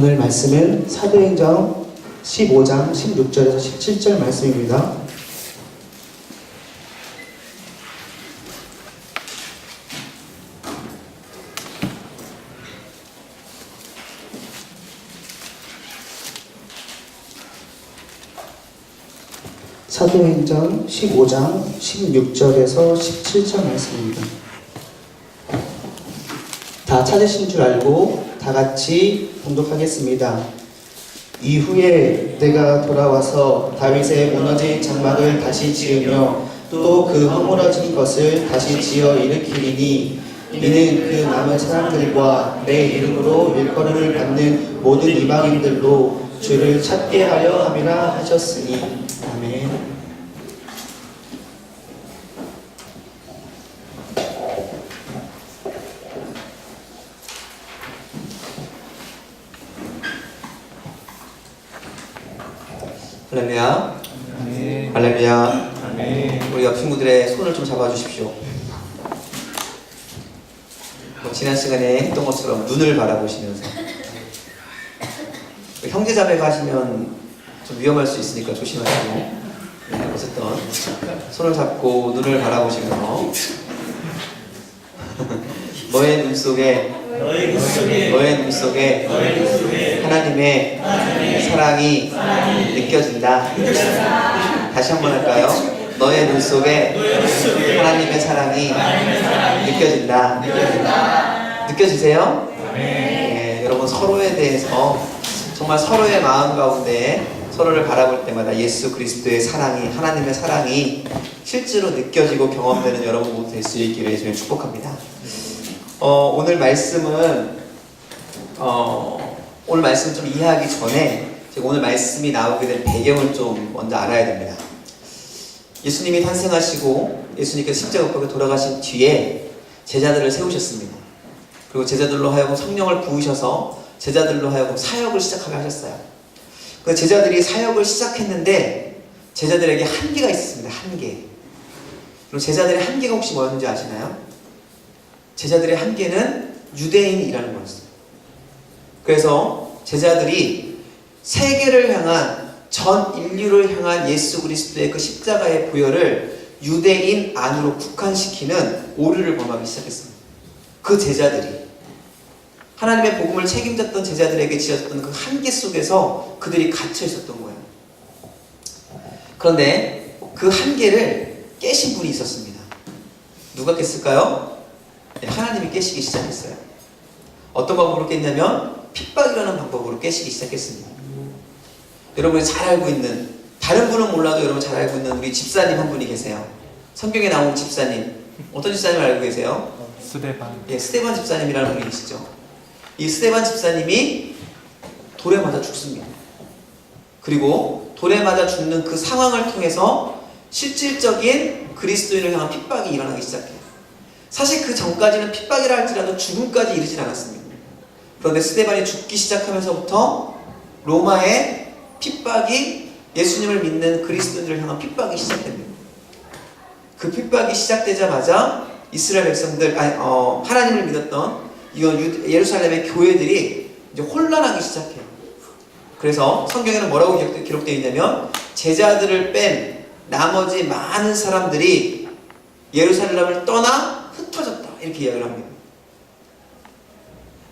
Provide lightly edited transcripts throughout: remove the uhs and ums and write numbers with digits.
오늘 말씀은 사도행전 15장 16절에서 17절 말씀입니다. 사도행전 15장 16절에서 17절 말씀입니다. 다 찾으신 줄 알고 다 같이 봉독하겠습니다. 이후에 내가 돌아와서 다윗의 무너진 장막을 다시 지으며 또 그 허물어진 것을 다시 지어 일으키리니 이는 그 남은 사람들과 내 이름으로 일컬음을 받는 모든 이방인들로 주를 찾게 하려 함이라 하셨으니 아멘. 할렐루야. 아멘. 할렐루야. 아멘. 우리 옆 친구들의 손을 좀 잡아주십시오. 지난 시간에 했던 것처럼 눈을 바라보시면서 형제자매가 하시면 좀 위험할 수 있으니까 조심하시고, 어쨌든 손을 잡고 눈을 바라보시면서 너의 눈 속에 하나님의 사랑이 느껴진다. 다시 한번 할까요? 너의 눈 속에 하나님의 사랑이 느껴진다. 느껴지세요? 네, 여러분 서로에 대해서 정말 서로의 마음 가운데 서로를 바라볼 때마다 예수 그리스도의 사랑이, 하나님의 사랑이 실제로 느껴지고 경험되는 여러분 모두 될 수 있기를 예수님 축복합니다. 오늘 말씀은 오늘 말씀 좀 이해하기 전에 제가 오늘 말씀이 나오게 된 배경을 좀 먼저 알아야 됩니다. 예수님이 탄생하시고 예수님께서 십자가 못 박혀 돌아가신 뒤에 제자들을 세우셨습니다. 그리고 제자들로 하여금 성령을 부으셔서 제자들로 하여금 사역을 시작하게 하셨어요. 그 제자들이 사역을 시작했는데 제자들에게 한계가 있었습니다. 한계. 그리고 제자들의 한계가 혹시 뭐였는지 아시나요? 제자들의 한계는 유대인이라는 거였어요. 그래서 제자들이 세계를 향한, 전 인류를 향한 예수 그리스도의 그 십자가의 보혈을 유대인 안으로 국한시키는 오류를 범하기 시작했습니다. 그 제자들이 하나님의 복음을 책임졌던 제자들에게 지었던 그 한계 속에서 그들이 갇혀 있었던 거예요. 그런데 그 한계를 깨신 분이 있었습니다. 누가 깼을까요? 네, 하나님이 깨시기 시작했어요. 어떤 방법으로 깼냐면 핍박이라는 방법으로 깨시기 시작했습니다. 여러분이 잘 알고 있는, 다른 분은 몰라도 여러분 잘 알고 있는 우리 집사님 한 분이 계세요. 성경에 나온 집사님. 어떤 집사님 알고 계세요? 스데반. 예, 스데반 집사님이라는 분이 계시죠. 이 스데반 집사님이 돌에 맞아 죽습니다. 그리고 돌에 맞아 죽는 그 상황을 통해서 실질적인 그리스도인을 향한 핍박이 일어나기 시작해요. 사실 그 전까지는 핍박이라 할지라도 죽음까지 이르진 않았습니다. 그런데 스데반이 죽기 시작하면서부터 로마의 핍박이, 예수님을 믿는 그리스도인들을 향한 핍박이 시작됩니다. 그 핍박이 시작되자마자 이스라엘 백성들, 하나님을 믿었던 이건 예루살렘의 교회들이 이제 혼란하기 시작해요. 그래서 성경에는 뭐라고 기록되어 있냐면 제자들을 뺀 나머지 많은 사람들이 예루살렘을 떠나 흩어졌다, 이렇게 이야기를 합니다.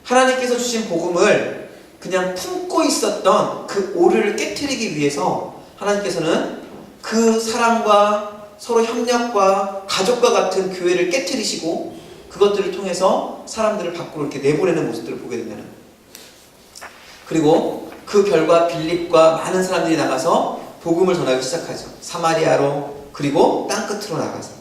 하나님께서 주신 복음을 그냥 품고 있었던 그 오류를 깨트리기 위해서 하나님께서는 그 사랑과 서로 협력과 가족과 같은 교회를 깨트리시고 그것들을 통해서 사람들을 밖으로 이렇게 내보내는 모습들을 보게 됩니다. 그리고 그 결과 빌립과 많은 사람들이 나가서 복음을 전하기 시작하죠. 사마리아로, 그리고 땅끝으로 나가서.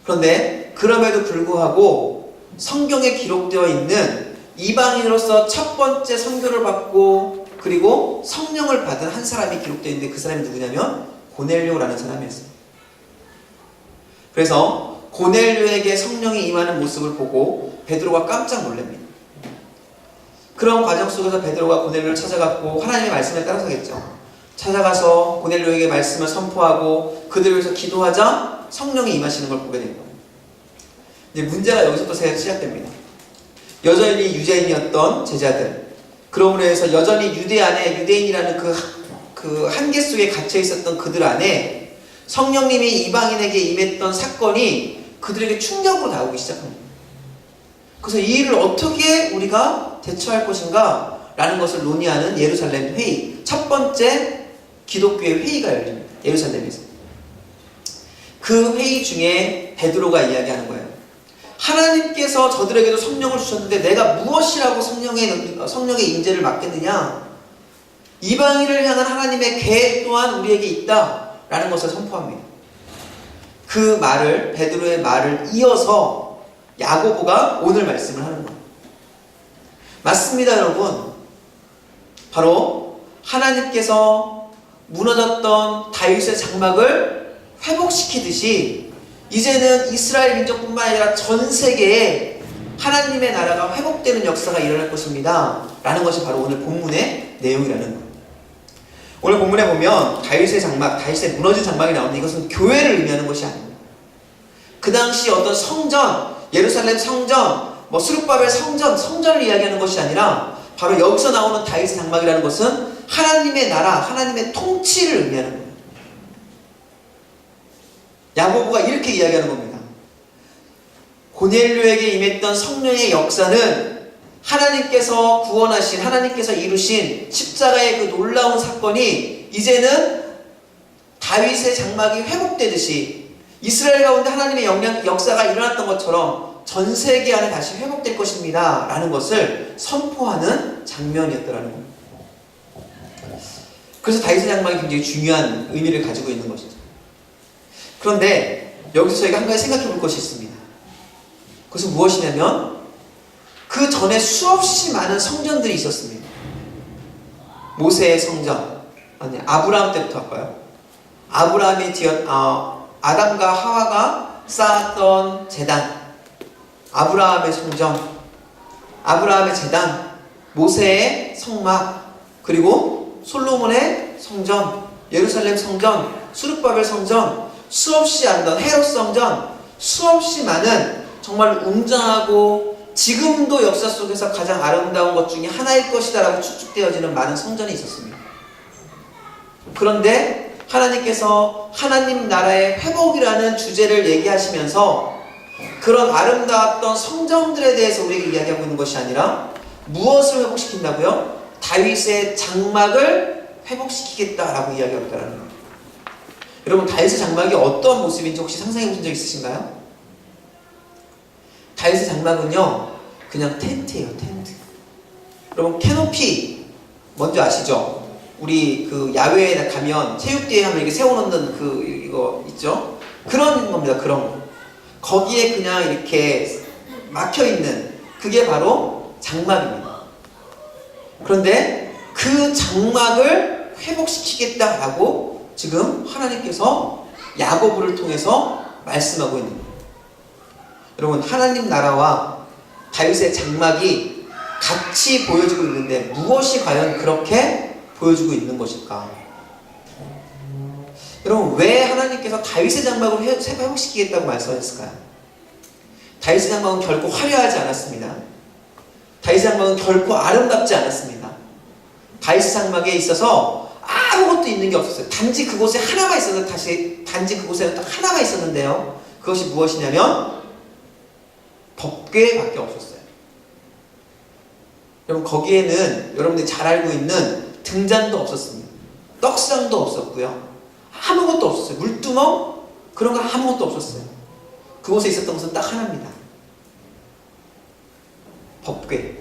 그런데 그럼에도 불구하고 성경에 기록되어 있는 이방인으로서 첫 번째 선교를 받고 그리고 성령을 받은 한 사람이 기록되어 있는데 그 사람이 누구냐면 고넬료라는 사람이었어요. 그래서 고넬료에게 성령이 임하는 모습을 보고 베드로가 깜짝 놀랍니다. 그런 과정 속에서 베드로가 고넬료를 찾아갔고 하나님의 말씀에 따라서겠죠. 찾아가서 고넬료에게 말씀을 선포하고 그들을 위해서 기도하자 성령이 임하시는 걸 보게 된 거예요. 이제 문제가 여기서부터 시작됩니다. 여전히 유대인이었던 제자들, 그러므로 해서 여전히 유대 안에 유대인이라는 그 한계 속에 갇혀 있었던 그들 안에 성령님이 이방인에게 임했던 사건이 그들에게 충격으로 다가오기 시작합니다. 그래서 이 일을 어떻게 우리가 대처할 것인가 라는 것을 논의하는 예루살렘 회의, 첫 번째 기독교의 회의가 열립니다. 예루살렘에서. 그 회의 중에 베드로가 이야기하는 거예요. 하나님께서 저들에게도 성령을 주셨는데 내가 무엇이라고 성령의 임재를 맡겠느냐? 이방인을 향한 하나님의 계획 또한 우리에게 있다 라는 것을 선포합니다. 그 말을, 베드로의 말을 이어서 야고보가 오늘 말씀을 하는 거예요. 맞습니다, 여러분. 바로 하나님께서 무너졌던 다윗의 장막을 회복시키듯이 이제는 이스라엘 민족뿐만 아니라 전 세계에 하나님의 나라가 회복되는 역사가 일어날 것입니다 라는 것이 바로 오늘 본문의 내용이라는 거예요. 오늘 본문에 보면 다윗의 장막, 다윗의 무너진 장막이 나오는데 이것은 교회를 의미하는 것이 아닙니다. 그 당시 어떤 성전, 예루살렘 성전, 스룹바벨 성전을 이야기하는 것이 아니라 바로 여기서 나오는 다윗의 장막이라는 것은 하나님의 나라, 하나님의 통치를 의미하는 거예요. 야고보가 이렇게 이야기하는 겁니다. 고넬료에게 임했던 성령의 역사는 하나님께서 구원하신, 하나님께서 이루신 십자가의 그 놀라운 사건이 이제는 다윗의 장막이 회복되듯이 이스라엘 가운데 하나님의 역사가 일어났던 것처럼 전 세계 안에 다시 회복될 것입니다 라는 것을 선포하는 장면이었더라는 겁니다. 그래서 다윗의 장막이 굉장히 중요한 의미를 가지고 있는 것이죠. 그런데 여기서 저희가 한 가지 생각해 볼 것이 있습니다. 그것은 무엇이냐면 그 전에 수없이 많은 성전들이 있었습니다. 모세의 성전, 아니 아브라함 때부터 할까요? 아브라함이 아담과 하와가 쌓았던 제단, 아브라함의 성전, 아브라함의 제단, 모세의 성막, 그리고 솔로몬의 성전, 예루살렘 성전, 수룹바벨 성전, 수없이 많은 헤롯 성전, 수없이 많은 정말 웅장하고 지금도 역사 속에서 가장 아름다운 것 중에 하나일 것이다 라고 추측되어지는 많은 성전이 있었습니다. 그런데 하나님께서 하나님 나라의 회복이라는 주제를 얘기하시면서 그런 아름다웠던 성전들에 대해서 우리에게 이야기하고 있는 것이 아니라 무엇을 회복시킨다고요? 다윗의 장막을 회복시키겠다라고 이야기하고 있다는 거예요. 여러분, 다윗의 장막이 어떠한 모습인지 혹시 상상해 보신 적 있으신가요? 다윗의 장막은요, 그냥 텐트예요, 텐트. 여러분, 캐노피 뭔지 아시죠? 우리 그 야외에 가면 체육대회 하면 이렇게 세워놓는 이거 있죠? 그런 겁니다, 그런 거. 거기에 그냥 이렇게 막혀있는 그게 바로 장막입니다. 그런데 그 장막을 회복시키겠다라고 지금 하나님께서 야고보를 통해서 말씀하고 있는 거예요. 여러분, 하나님 나라와 다윗의 장막이 같이 보여지고 있는데 무엇이 과연 그렇게 보여주고 있는 것일까? 여러분, 왜 하나님께서 다윗의 장막을 회복시키겠다고 말씀하셨을까요? 다윗의 장막은 결코 화려하지 않았습니다. 다윗의 장막은 결코 아름답지 않았습니다. 다윗의 장막에 있어서 아무것도 있는 게 없었어요. 단지 그곳에 하나만 있었는데 단지 그곳에 딱 하나만 있었는데요. 그것이 무엇이냐면 법궤밖에 없었어요. 여러분, 거기에는 여러분들이 잘 알고 있는 등잔도 없었습니다. 떡상도 없었고요. 아무것도 없었어요. 물두멍? 그런 거 아무것도 없었어요. 그곳에 있었던 것은 딱 하나입니다. 법궤.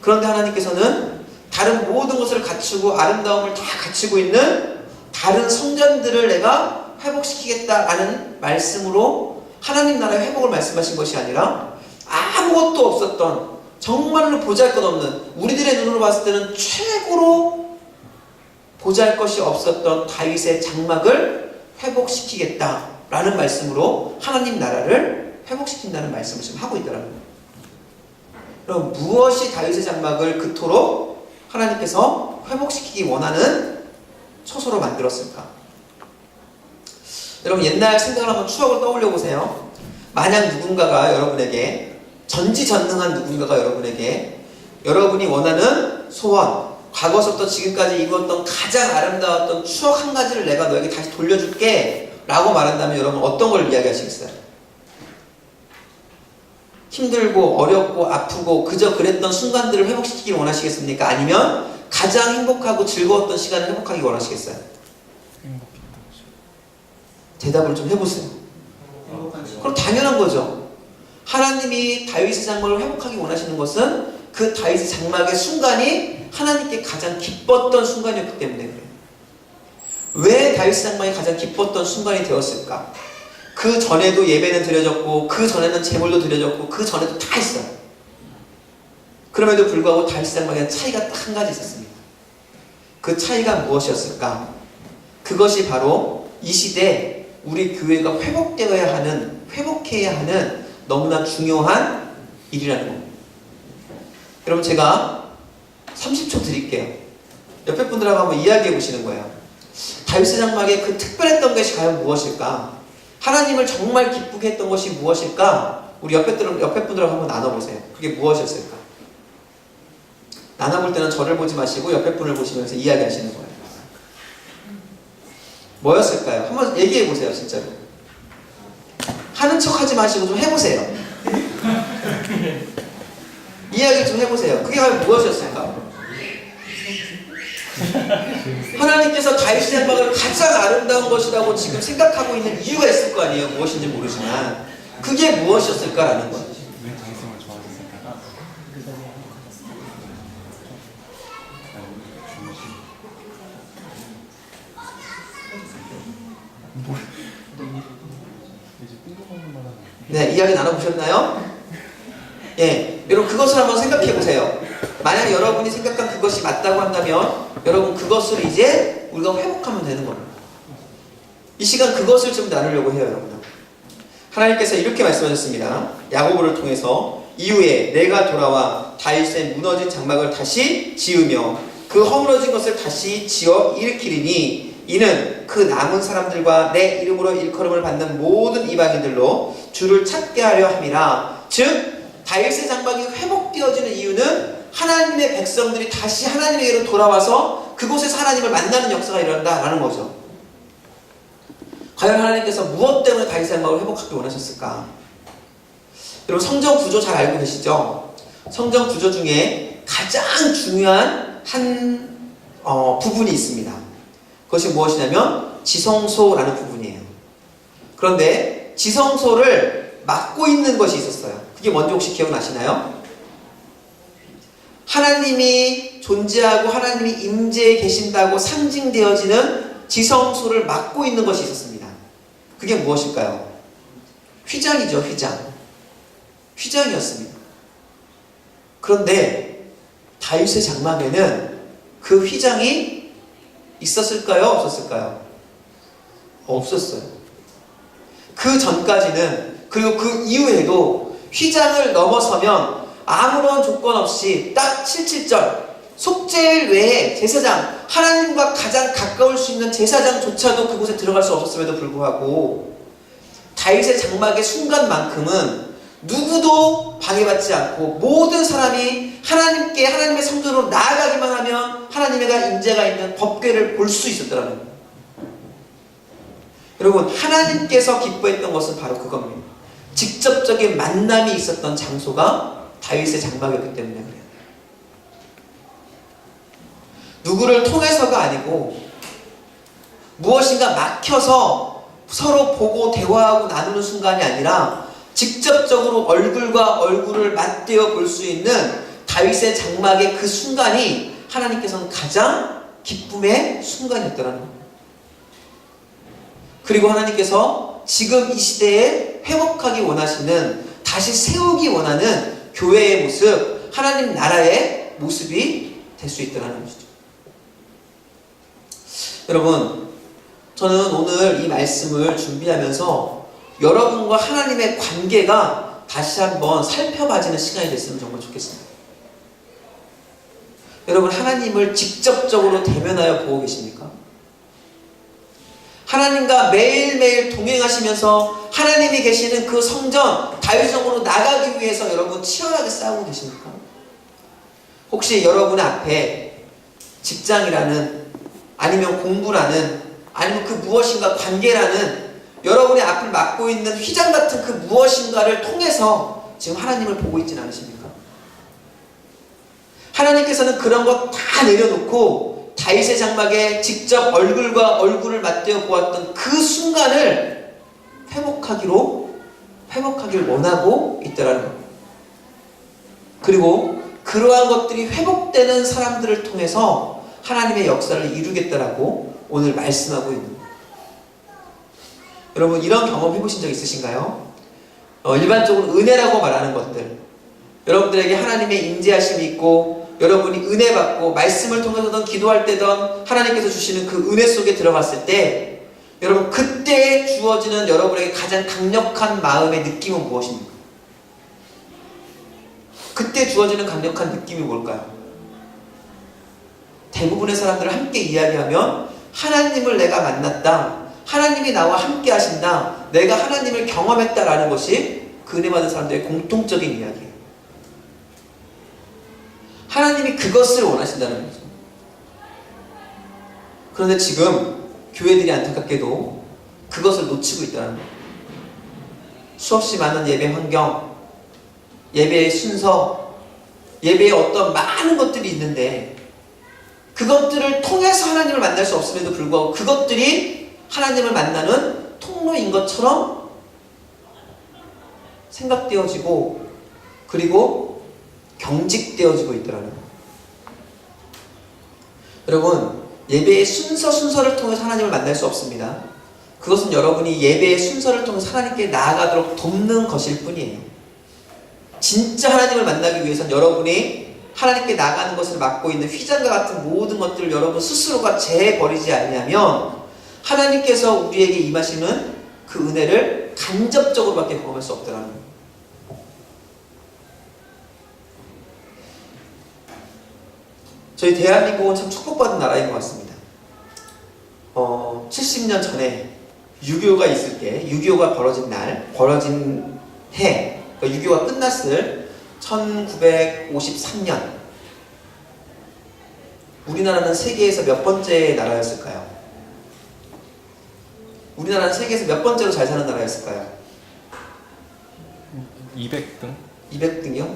그런데 하나님께서는 다른 모든 것을 갖추고 아름다움을 다 갖추고 있는 다른 성전들을 내가 회복시키겠다라는 말씀으로 하나님 나라의 회복을 말씀하신 것이 아니라 아무것도 없었던, 정말로 보잘것없는, 우리들의 눈으로 봤을 때는 최고로 보잘것이 없었던 다윗의 장막을 회복시키겠다라는 말씀으로 하나님 나라를 회복시킨다는 말씀을 지금 하고 있더라고요. 그럼 무엇이 다윗의 장막을 그토록 하나님께서 회복시키기 원하는 처소로 만들었을까? 여러분, 옛날 생각을 한번 추억을 떠올려 보세요. 만약 누군가가 여러분에게, 전지전능한 누군가가 여러분에게 여러분이 원하는 소원, 과거서부터 지금까지 이루었던 가장 아름다웠던 추억 한 가지를 내가 너에게 다시 돌려줄게 라고 말한다면 여러분 어떤 걸 이야기하시겠어요? 힘들고 어렵고 아프고 그저 그랬던 순간들을 회복시키길 원하시겠습니까? 아니면 가장 행복하고 즐거웠던 시간을 회복하기 원하시겠어요? 대답을 좀 해보세요. 그럼 당연한 거죠. 하나님이 다윗의 장막을 회복하기 원하시는 것은 그 다윗의 장막의 순간이 하나님께 가장 기뻤던 순간이었기 때문에 그래요. 왜 다윗의 장막이 가장 기뻤던 순간이 되었을까? 그 전에도 예배는 드려졌고 그 전에는 제물도 드려졌고 그 전에도 다 했어요. 그럼에도 불구하고 다윗의 장막에는 차이가 딱 한 가지 있었습니다. 그 차이가 무엇이었을까? 그것이 바로 이 시대 우리 교회가 회복해야 하는 너무나 중요한 일이라는 겁니다. 여러분 제가 30초 드릴게요. 옆에 분들하고 한번 이야기해 보시는 거예요. 다윗의 장막에 그 특별했던 것이 과연 무엇일까? 하나님을 정말 기쁘게 했던 것이 무엇일까? 우리 옆에 분들하고 한번 나눠보세요. 그게 무엇이었을까? 나눠볼 때는 저를 보지 마시고 옆에 분을 보시면서 이야기하시는 거예요. 뭐였을까요? 한번 얘기해 보세요, 진짜로. 하는 척 하지 마시고 좀 해보세요. 이야기 좀 해보세요. 그게 과연 무엇이었을까? 하나님께서 다윗의 장막을 가장 아름다운 것이라고 지금 생각하고 있는 이유가 있을 거 아니에요. 무엇인지 모르지만 그게 무엇이었을까라는 거예요. 왜 장승을 좋아하셨을까? 네, 이야기 나눠보셨나요? 예, 여러분 그것을 한번 생각해 보세요. 만약 여러분이 생각한 그것이 맞다고 한다면 여러분 그것을 이제 우리가 회복하면 되는 겁니다. 이 시간 그것을 좀 나누려고 해요, 여러분. 하나님께서 이렇게 말씀하셨습니다. 야고보를 통해서 이후에 내가 돌아와 다윗의 무너진 장막을 다시 지으며 그 허물어진 것을 다시 지어 일으키리니 이는 그 남은 사람들과 내 이름으로 일컬음을 받는 모든 이방인들로 주를 찾게 하려 함이라. 즉 다윗의 장막이 회복되어지는 이유는 하나님의 백성들이 다시 하나님에게로 돌아와서 그곳에서 하나님을 만나는 역사가 일어난다라는 거죠. 과연 하나님께서 무엇 때문에 다윗의 장막을 회복하기 원하셨을까? 여러분 성경 구조 잘 알고 계시죠? 성경 구조 중에 가장 중요한 한 부분이 있습니다. 그것이 무엇이냐면 지성소라는 부분이에요. 그런데 지성소를 막고 있는 것이 있었어요. 그게 뭔지 혹시 기억나시나요? 하나님이 존재하고 하나님이 임재해 계신다고 상징되어지는 지성소를 막고 있는 것이 있었습니다. 그게 무엇일까요? 휘장이죠, 휘장. 휘장이었습니다. 그런데 다윗의 장막에는 그 휘장이 있었을까요? 없었을까요? 없었어요. 그 전까지는 그리고 그 이후에도 휘장을 넘어서면 아무런 조건 없이 딱 77절 속죄일 외에 제사장 하나님과 가장 가까울 수 있는 제사장조차도 그곳에 들어갈 수 없었음에도 불구하고 다윗의 장막의 순간만큼은 누구도 방해받지 않고 모든 사람이 하나님께 하나님의 성전으로 나아가기만 하면 하나님의 임재가 있는 법궤를 볼 수 있었더라는 거예요. 여러분 하나님께서 기뻐했던 것은 바로 그겁니다. 직접적인 만남이 있었던 장소가 다윗의 장막이었기 때문에 그래요. 누구를 통해서가 아니고 무엇인가 막혀서 서로 보고 대화하고 나누는 순간이 아니라 직접적으로 얼굴과 얼굴을 맞대어 볼 수 있는 다윗의 장막의 그 순간이 하나님께서는 가장 기쁨의 순간이었더라는 겁니다. 그리고 하나님께서 지금 이 시대에 회복하기 원하시는, 다시 세우기 원하는 교회의 모습, 하나님 나라의 모습이 될 수 있더라는 것이죠. 여러분, 저는 오늘 이 말씀을 준비하면서 여러분과 하나님의 관계가 다시 한번 살펴봐지는 시간이 됐으면 정말 좋겠습니다. 여러분, 하나님을 직접적으로 대면하여 보고 계십니까? 하나님과 매일매일 동행하시면서 하나님이 계시는 그 성전, 다윗성으로 나가기 위해서 여러분 치열하게 싸우고 계십니까? 혹시 여러분 앞에 직장이라는, 아니면 공부라는, 아니면 그 무엇인가 관계라는 여러분의 앞을 막고 있는 휘장 같은 그 무엇인가를 통해서 지금 하나님을 보고 있지는 않으십니까? 하나님께서는 그런 것 다 내려놓고 다윗의 장막에 직접 얼굴과 얼굴을 맞대어 보았던 그 순간을 회복하길 원하고 있다라는 겁니다. 그리고 그러한 것들이 회복되는 사람들을 통해서 하나님의 역사를 이루겠다라고 오늘 말씀하고 있는 거예요. 여러분, 이런 경험 해보신 적 있으신가요? 일반적으로 은혜라고 말하는 것들, 여러분들에게 하나님의 인재하심이 있고 여러분이 은혜 받고 말씀을 통해서든 기도할 때든 하나님께서 주시는 그 은혜 속에 들어갔을 때 여러분, 그때 주어지는 여러분에게 가장 강력한 마음의 느낌은 무엇입니까? 그때 주어지는 강력한 느낌이 뭘까요? 대부분의 사람들을 함께 이야기하면 하나님을 내가 만났다, 하나님이 나와 함께 하신다, 내가 하나님을 경험했다라는 것이 그 은혜 받은 사람들의 공통적인 이야기예요. 하나님이 그것을 원하신다는 거죠. 그런데 지금 교회들이 안타깝게도 그것을 놓치고 있다는 거예요. 수없이 많은 예배 환경, 예배의 순서, 예배의 어떤 많은 것들이 있는데 그것들을 통해서 하나님을 만날 수 없음에도 불구하고 그것들이 하나님을 만나는 통로인 것처럼 생각되어지고 그리고 경직되어지고 있더라고요. 여러분, 예배의 순서를 통해서 하나님을 만날 수 없습니다. 그것은 여러분이 예배의 순서를 통해서 하나님께 나아가도록 돕는 것일 뿐이에요. 진짜 하나님을 만나기 위해서는 여러분이 하나님께 나가는 것을 막고 있는 휘장과 같은 모든 것들을 여러분 스스로가 재버리지 않냐면 하나님께서 우리에게 임하시는 그 은혜를 간접적으로밖에 경험할 수 없다는 거예요. 저희 대한민국은 참 축복받은 나라인 것 같습니다. 70년 전에 6.25가 있을 때, 6.25가 벌어진 해, 그러니까 6.25가 끝났을 1953년, 우리나라는 세계에서 몇 번째 나라였을까요? 우리나라는 세계에서 몇 번째로 잘 사는 나라였을까요? 200등? 200등이요?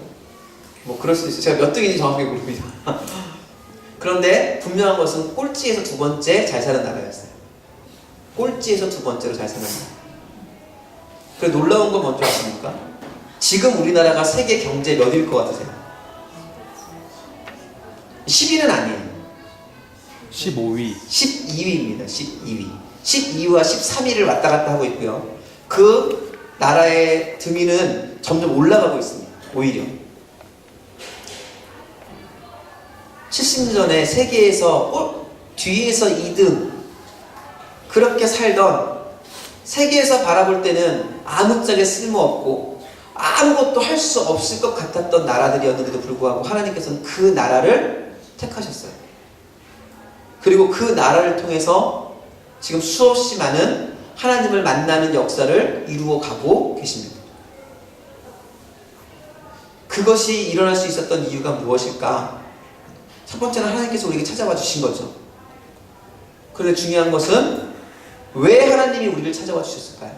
뭐 그럴 수도 있어요. 제가 몇 등인지 정확하게 모릅니다. 그런데 분명한 것은 꼴찌에서 두 번째 잘 사는 나라였어요. 꼴찌에서 두 번째로 잘 사는 나라. 그리고 놀라운 건 뭔지 아십니까? 지금 우리나라가 세계 경제 몇 위일 것 같으세요? 10위는 아니에요. 15위. 12위입니다. 12위. 12위와 13위를 왔다 갔다 하고 있고요. 그 나라의 등위는 점점 올라가고 있습니다. 오히려. 70년 전에 세계에서 뒤에서 2등 그렇게 살던, 세계에서 바라볼 때는 아무짝에 쓸모없고 아무것도 할 수 없을 것 같았던 나라들이었는데도 불구하고 하나님께서는 그 나라를 택하셨어요. 그리고 그 나라를 통해서 지금 수없이 많은 하나님을 만나는 역사를 이루어 가고 계십니다. 그것이 일어날 수 있었던 이유가 무엇일까? 첫 번째는 하나님께서 우리에게 찾아와 주신 거죠. 그런데 중요한 것은 왜 하나님이 우리를 찾아와 주셨을까요?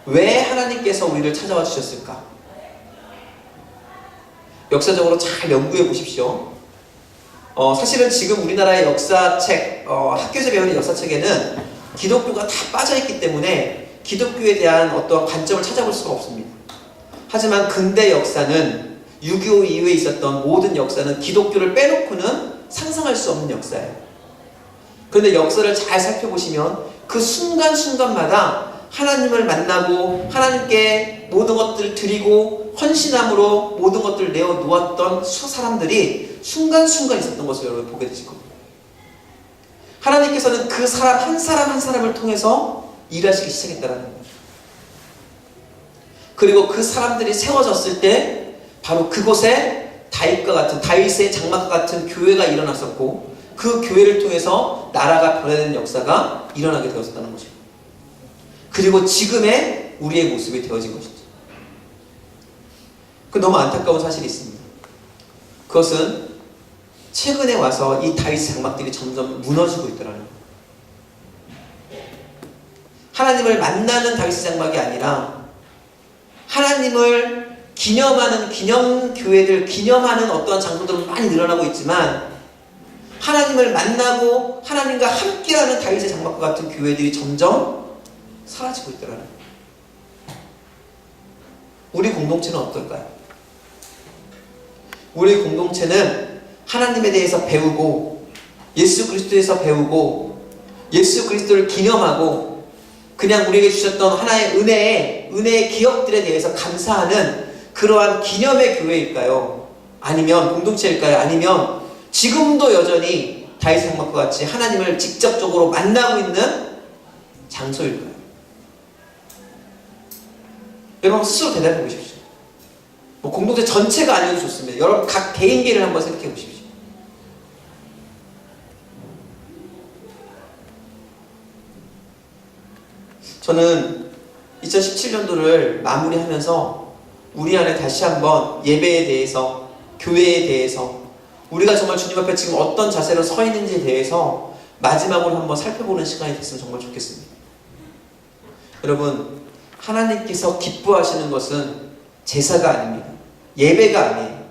왜 하나님께서 우리를 찾아와 주셨을까? 역사적으로 잘 연구해 보십시오. 사실은 지금 우리나라의 역사책, 학교에서 배우는 역사책에는 기독교가 다 빠져있기 때문에 기독교에 대한 어떤 관점을 찾아볼 수가 없습니다. 하지만 근대 역사는 6.25 이후에 있었던 모든 역사는 기독교를 빼놓고는 상상할 수 없는 역사예요. 그런데 역사를 잘 살펴보시면 그 순간순간마다 하나님을 만나고 하나님께 모든 것들을 드리고 헌신함으로 모든 것들을 내어놓았던 사람들이 순간순간 있었던 것을 여러분 보게 되실 겁니다. 하나님께서는 그 사람 한 사람 한 사람을 통해서 일하시기 시작했다는 거예요. 그리고 그 사람들이 세워졌을 때 바로 그곳에 다윗의 장막 같은 교회가 일어났었고 그 교회를 통해서 나라가 변화되는 역사가 일어나게 되었다는 것입니다. 그리고 지금의 우리의 모습이 되어진 것이죠. 그 너무 안타까운 사실이 있습니다. 그것은 최근에 와서 이 다윗의 장막들이 점점 무너지고 있더라는 거예요. 하나님을 만나는 다윗의 장막이 아니라 하나님을 기념하는 기념교회들, 기념하는 어떠한 장소들은 많이 늘어나고 있지만 하나님을 만나고 하나님과 함께하는 다윗의 장막과 같은 교회들이 점점 사라지고 있더라는 거예요. 우리 공동체는 어떨까요? 우리 공동체는 하나님에 대해서 배우고 예수 그리스도에서 배우고 예수 그리스도를 기념하고 그냥 우리에게 주셨던 하나의 은혜의 기억들에 대해서 감사하는 그러한 기념의 교회일까요? 아니면 공동체일까요? 아니면 지금도 여전히 다윗의 장막과 같이 하나님을 직접적으로 만나고 있는 장소일까요? 여러분 스스로 대답해 보십시오. 뭐 공동체 전체가 아니어도 좋습니다. 여러분 각 개인계를 한번 생각해 보십시오. 저는 2017년도를 마무리하면서 우리 안에 다시 한번 예배에 대해서, 교회에 대해서, 우리가 정말 주님 앞에 지금 어떤 자세로 서 있는지에 대해서 마지막으로 한번 살펴보는 시간이 됐으면 정말 좋겠습니다. 여러분, 하나님께서 기뻐하시는 것은 제사가 아닙니다. 예배가 아니에요.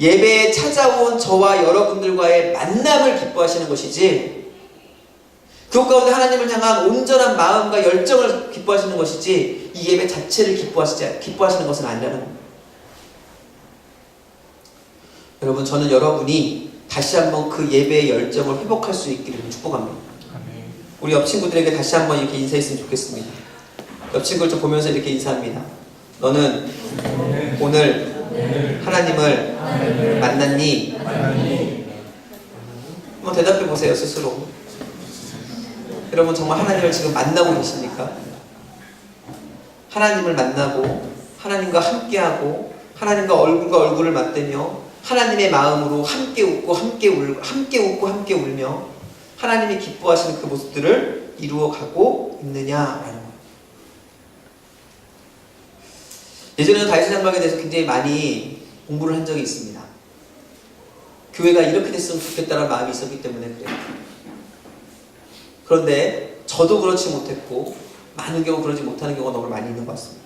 예배에 찾아온 저와 여러분들과의 만남을 기뻐하시는 것이지, 그 가운데 하나님을 향한 온전한 마음과 열정을 기뻐하시는 것이지 이 예배 자체를 기뻐하시는 것은 아니라는 겁니다. 여러분, 저는 여러분이 다시 한번 그 예배의 열정을 회복할 수 있기를 축복합니다. 우리 옆 친구들에게 다시 한번 이렇게 인사했으면 좋겠습니다. 옆 친구를 좀 보면서 이렇게 인사합니다. 너는 오늘 하나님을 만났니? 한번 대답해 보세요, 스스로. 여러분 정말 하나님을 지금 만나고 계십니까? 하나님을 만나고 하나님과 함께하고 하나님과 얼굴과 얼굴을 맞대며 하나님의 마음으로 함께 웃고 함께 울며 하나님이 기뻐하시는 그 모습들을 이루어가고 있느냐라는 거예요. 예전에는 다윗의 장막에 대해서 굉장히 많이 공부를 한 적이 있습니다. 교회가 이렇게 됐으면 좋겠다는 마음이 있었기 때문에 그래요. 그런데 저도 그렇지 못했고 많은 경우 그러지 못하는 경우가 너무 많이 있는 것 같습니다.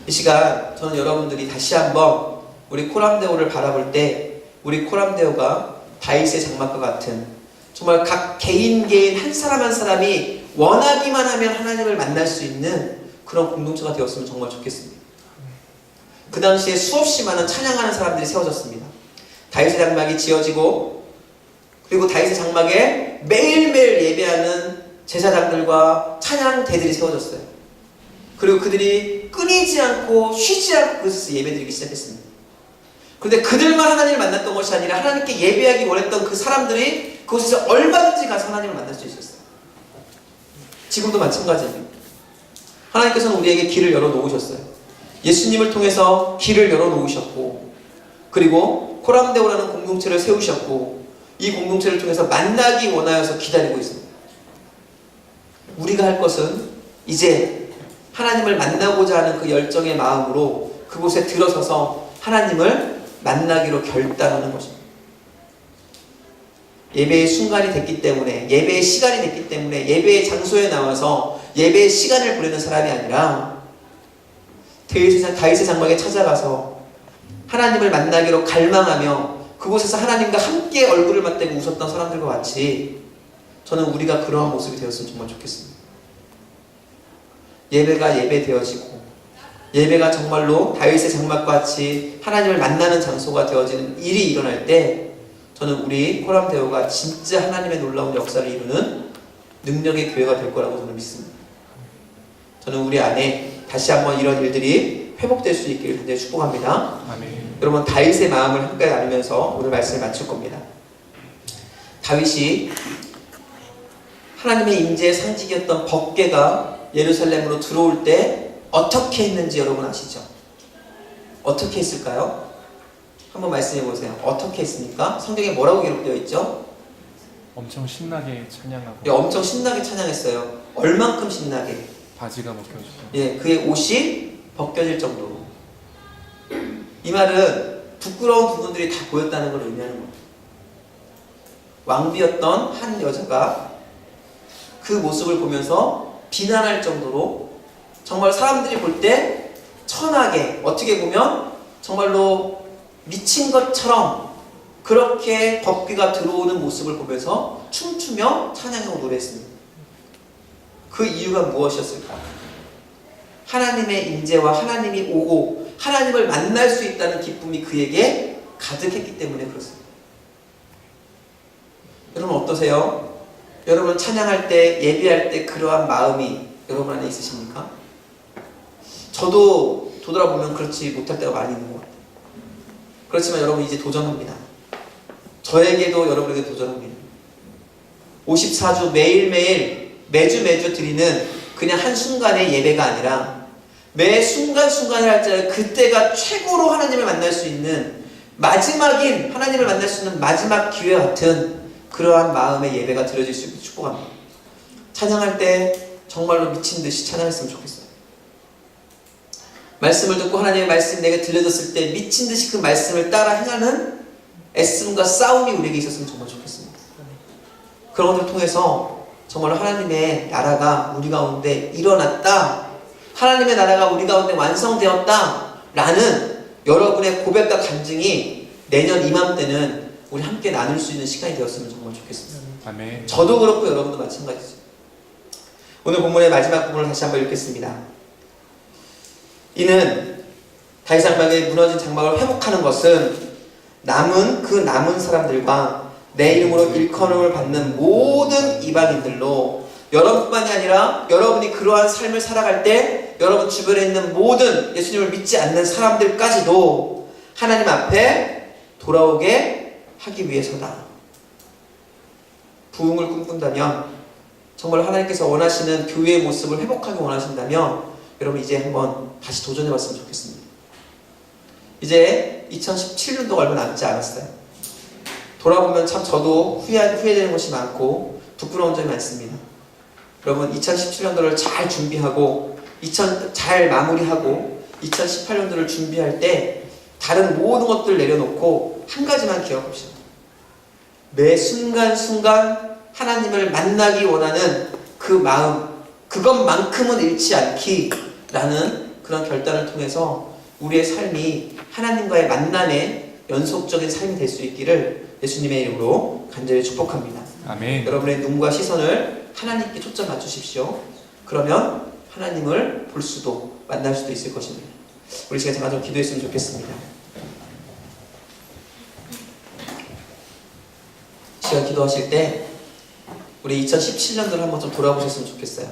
이 시간 저는 여러분들이 다시 한번 우리 코람데오를 바라볼 때 우리 코람데오가 다윗의 장막과 같은 정말 각 개인 한 사람 한 사람이 원하기만 하면 하나님을 만날 수 있는 그런 공동체가 되었으면 정말 좋겠습니다. 그 당시에 수없이 많은 찬양하는 사람들이 세워졌습니다. 다윗의 장막이 지어지고 그리고 다윗의 장막에 매일매일 예배하는 제사장들과 찬양대들이 세워졌어요. 그리고 그들이 끊이지 않고 쉬지 않고 그곳에서 예배드리기 시작했습니다. 그런데 그들만 하나님을 만났던 것이 아니라 하나님께 예배하기 원했던 그 사람들이 그곳에서 얼마든지 가서 하나님을 만날 수 있었어요. 지금도 마찬가지입니다. 하나님께서는 우리에게 길을 열어놓으셨어요. 예수님을 통해서 길을 열어놓으셨고 그리고 코람데오라는 공동체를 세우셨고 이 공동체를 통해서 만나기 원하여서 기다리고 있습니다. 우리가 할 것은 이제 하나님을 만나고자 하는 그 열정의 마음으로 그곳에 들어서서 하나님을 만나기로 결단하는 것입니다. 예배의 순간이 됐기 때문에 예배의 시간이 됐기 때문에 예배의 장소에 나와서 예배의 시간을 보내는 사람이 아니라 다윗의 장막에 찾아가서 하나님을 만나기로 갈망하며 그곳에서 하나님과 함께 얼굴을 맞대고 웃었던 사람들과 같이 저는 우리가 그러한 모습이 되었으면 정말 좋겠습니다. 예배가 예배되어지고 예배가 정말로 다윗의 장막과 같이 하나님을 만나는 장소가 되어지는 일이 일어날 때 저는 우리 코람데오가 진짜 하나님의 놀라운 역사를 이루는 능력의 교회가 될 거라고 저는 믿습니다. 저는 우리 안에 다시 한번 이런 일들이 회복될 수 있기를 굉장히 축복합니다. 아멘. 여러분 다윗의 마음을 함께 나누면서 오늘 말씀을 마칠 겁니다. 다윗이 하나님의 임재의 상징이었던 법궤가 예루살렘으로 들어올 때 어떻게 했는지 여러분 아시죠? 어떻게 했을까요? 한번 말씀해 보세요. 어떻게 했습니까? 성경에 뭐라고 기록되어 있죠? 엄청 신나게 찬양하고 예, 엄청 신나게 찬양했어요. 얼만큼 신나게? 바지가 벗겨지죠. 예, 그의 옷이 벗겨질 정도로. 이 말은 부끄러운 부분들이 다 보였다는 걸 의미하는 거예요. 왕비였던 한 여자가 그 모습을 보면서 비난할 정도로 정말 사람들이 볼 때 천하게, 어떻게 보면 정말로 미친 것처럼 그렇게 법귀가 들어오는 모습을 보면서 춤추며 찬양하고 노래했습니다. 그 이유가 무엇이었을까? 하나님의 임재와 하나님이 오고 하나님을 만날 수 있다는 기쁨이 그에게 가득했기 때문에 그렇습니다. 여러분 어떠세요? 여러분 찬양할 때, 예배할 때 그러한 마음이 여러분 안에 있으십니까? 저도 돌아보면 그렇지 못할 때가 많이 있는 것 같아요. 그렇지만 여러분 이제 도전합니다. 저에게도 여러분에게 도전합니다. 54주 매일매일 매주 드리는 그냥 한순간의 예배가 아니라 매 순간순간을 할 때 그때가 최고로 하나님을 만날 수 있는 마지막인 하나님을 만날 수 있는 마지막 기회 같은 그러한 마음의 예배가 드려질 수 있게 축복합니다. 찬양할 때 정말로 미친 듯이 찬양했으면 좋겠어요. 말씀을 듣고 하나님의 말씀이 내게 들려졌을 때 미친 듯이 그 말씀을 따라 행하는 애씀과 싸움이 우리에게 있었으면 정말 좋겠습니다. 그런 것을 통해서 정말 하나님의 나라가 우리 가운데 일어났다, 하나님의 나라가 우리 가운데 완성되었다 라는 여러분의 고백과 간증이 내년 이맘때는 우리 함께 나눌 수 있는 시간이 되었으면 정말 좋겠습니다. 아멘. 저도 그렇고 여러분도 마찬가지죠. 오늘 본문의 마지막 부분을 다시 한번 읽겠습니다. 이는 다윗 장막의 무너진 장막을 회복하는 것은 남은 사람들과 내 이름으로 일컬음을 받는 모든 이방인들로, 여러분뿐만이 아니라 여러분이 그러한 삶을 살아갈 때 여러분 주변에 있는 모든 예수님을 믿지 않는 사람들까지도 하나님 앞에 돌아오게 하기 위해서다. 부흥을 꿈꾼다면, 정말 하나님께서 원하시는 교회의 모습을 회복하기 원하신다면 여러분 이제 한번 다시 도전해봤으면 좋겠습니다. 이제 2017년도가 얼마 남지 않았어요. 돌아보면 참 저도 후회되는 것이 많고 부끄러운 점이 많습니다. 여러분 2017년도를 잘 준비하고 잘 마무리하고 2018년도를 준비할 때 다른 모든 것들을 내려놓고 한 가지만 기억합시다. 매 순간순간 하나님을 만나기 원하는 그 마음, 그것만큼은 잃지 않기라는 그런 결단을 통해서 우리의 삶이 하나님과의 만남의 연속적인 삶이 될 수 있기를 예수님의 이름으로 간절히 축복합니다. 아멘. 여러분의 눈과 시선을 하나님께 초점 맞추십시오. 그러면 하나님을 볼 수도 만날 수도 있을 것입니다. 우리 시간 잠깐 좀 기도했으면 좋겠습니다. 시간 기도하실 때 우리 2017년도를 한번 좀 돌아보셨으면 좋겠어요.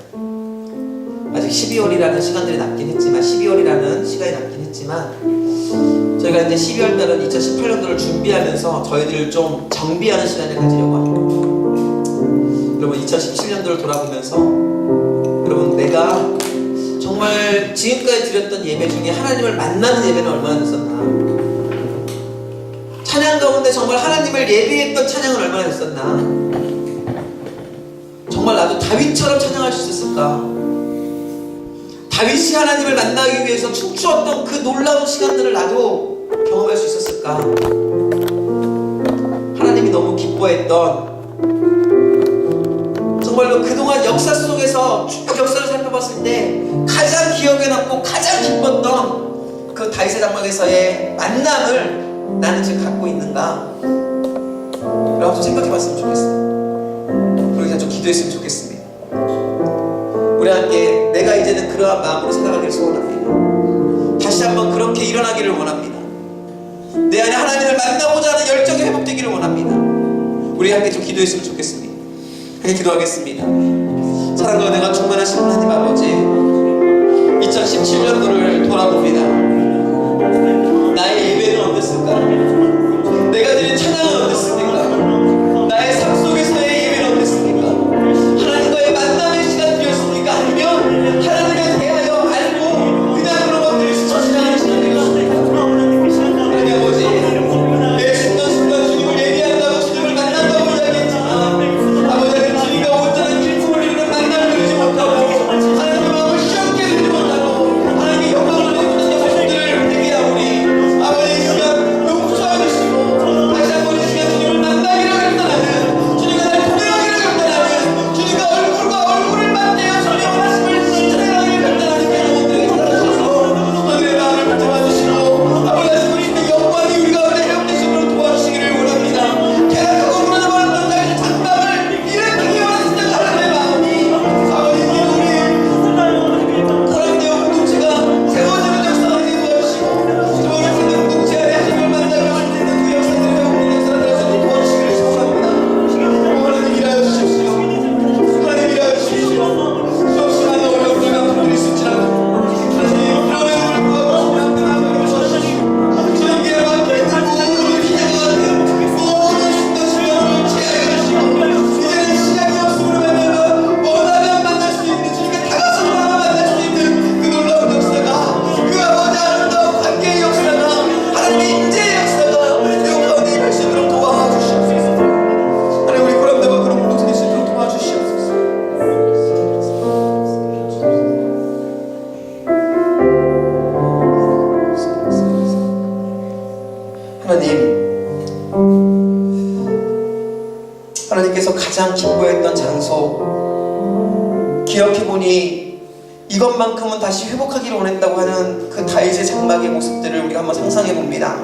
아직 12월이라는 시간들이 남긴 했지만 12월이라는 시간이 남긴 했지만 저희가 이제 12월 달은 2018년도를 준비하면서 저희들을 좀 정비하는 시간을 가지려고 합니다. 여러분 2017년도를 돌아보면서 여러분 내가 정말 지금까지 드렸던 예배 중에 하나님을 만나는 예배는 얼마나 됐었나, 찬양 가운데 정말 하나님을 예배했던 찬양은 얼마나 됐었나, 정말 나도 다윗처럼 찬양할 수 있었을까, 다윗이 하나님을 만나기 위해서 춤추었던 그 놀라운 시간들을 나도 경험할 수 있었을까, 하나님이 너무 기뻐했던 정말로 그동안 역사 속에서 쭉 역사를 살펴봤을 때 가장 기억에 남고 가장 기뻤던 그 다윗의 장막에서의 만남을 나는 지금 갖고 있는가 라고 좀 생각해봤으면 좋겠어요. 그리고 좀 기도했으면 좋겠습니다. 우리 함께 내가 이제는 그러한 마음으로 생각하기를 소원합니다. 다시 한번 그렇게 일어나기를 원합니다. 내 안에 하나님을 만나고자 하는 열정이 회복되기를 원합니다. 우리 함께 좀 기도했으면 좋겠습니다. 함께 기도하겠습니다. 사랑과 은혜가 충만하신 하나님 아버지, 2017년도를 돌아봅니다. 나의 예배는 어땠을까? 내가 드린 찬양은 어땠습니까? 나의 삶 속에서의 예배는 어땠습니까? 하나님과의 만남의 시간이었습니까? 아니면 하나님에 대하여 알고 그냥 그런 것들이 스쳐 지나가는 시간이었습니까? 하나님 아버지, 매 순간순간 주님을 예배한다고 주님을 만난다고 이야기했지만 아버지는 주님과 온전한 길품을 이루는 만남을 누리지 못하고 하나님의 마음을 시원케 누리지 못하고 하나님의 영광을 누리는 모습들을 되게 하오니 아버지 하나님께서 가장 기뻐했던 장소, 기억해보니 이것만큼은 다시 회복하기를 원했다고 하는 그 다윗의 장막의 모습들을 우리가 한번 상상해봅니다.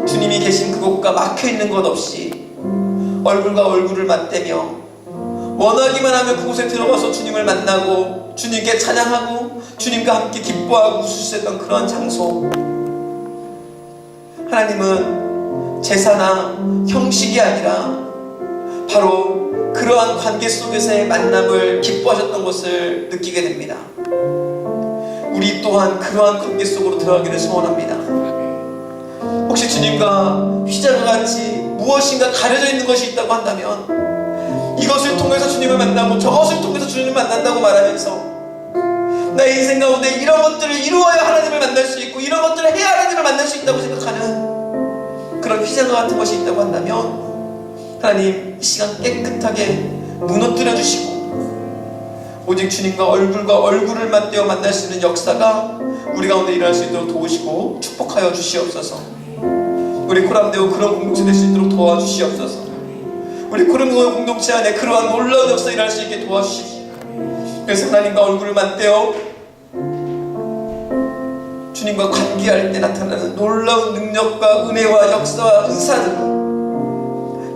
주님이 계신 그곳과 막혀있는 것 없이 얼굴과 얼굴을 맞대며 원하기만 하면 그곳에 들어가서 주님을 만나고 주님께 찬양하고 주님과 함께 기뻐하고 웃을 수 있던 그런 장소. 하나님은 제사나 형식이 아니라 바로 그러한 관계 속에서의 만남을 기뻐하셨던 것을 느끼게 됩니다. 우리 또한 그러한 관계 속으로 들어가기를 소원합니다. 혹시 주님과 휘장과 같이 무엇인가 가려져 있는 것이 있다고 한다면 이것을 통해서 주님을 만나고 저것을 통해서 주님을 만난다고 말하면서 나의 인생 가운데 이런 것들을 이루어야 하나님을 만날 수 있고 이런 것들을 해야 하나님을 만날 수 있다고 생각하는 그런 휘장과 같은 것이 있다고 한다면 하나님 이 시간 깨끗하게 무너뜨려 주시고 오직 주님과 얼굴과 얼굴을 맞대어 만날 수 있는 역사가 우리 가운데 일어날 수 있도록 도우시고 축복하여 주시옵소서. 우리 코람데오 그런 공동체 될 수 있도록 도와주시옵소서. 우리 코람데오 공동체 안에 그러한 놀라운 역사 일어날 수 있게 도와주십시오. 그래서 하나님과 얼굴을 맞대어 주님과 관계할 때 나타나는 놀라운 능력과 은혜와 역사와 은사들이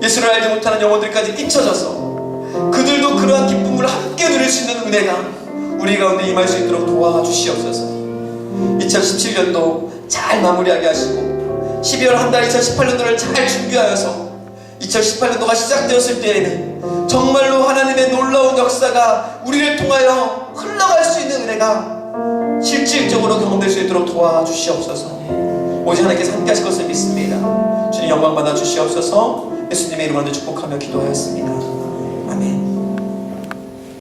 예수를 알지 못하는 영혼들까지 끼쳐져서 그들도 그러한 기쁨을 함께 누릴 수 있는 은혜가 우리 가운데 임할 수 있도록 도와주시옵소서. 2017년도 잘 마무리하게 하시고 12월 한 달 2018년도를 잘 준비하여서 2018년도가 시작되었을 때에는 정말로 하나님의 놀라운 역사가 우리를 통하여 흘러갈 수 있는 은혜가 실질적으로 경험될 수 있도록 도와주시옵소서. 오직 하나님께서 함께 하실 것을 믿습니다. 주님 영광 받아 주시옵소서. 예수님의 이름으로 축복하며 기도하였습니다.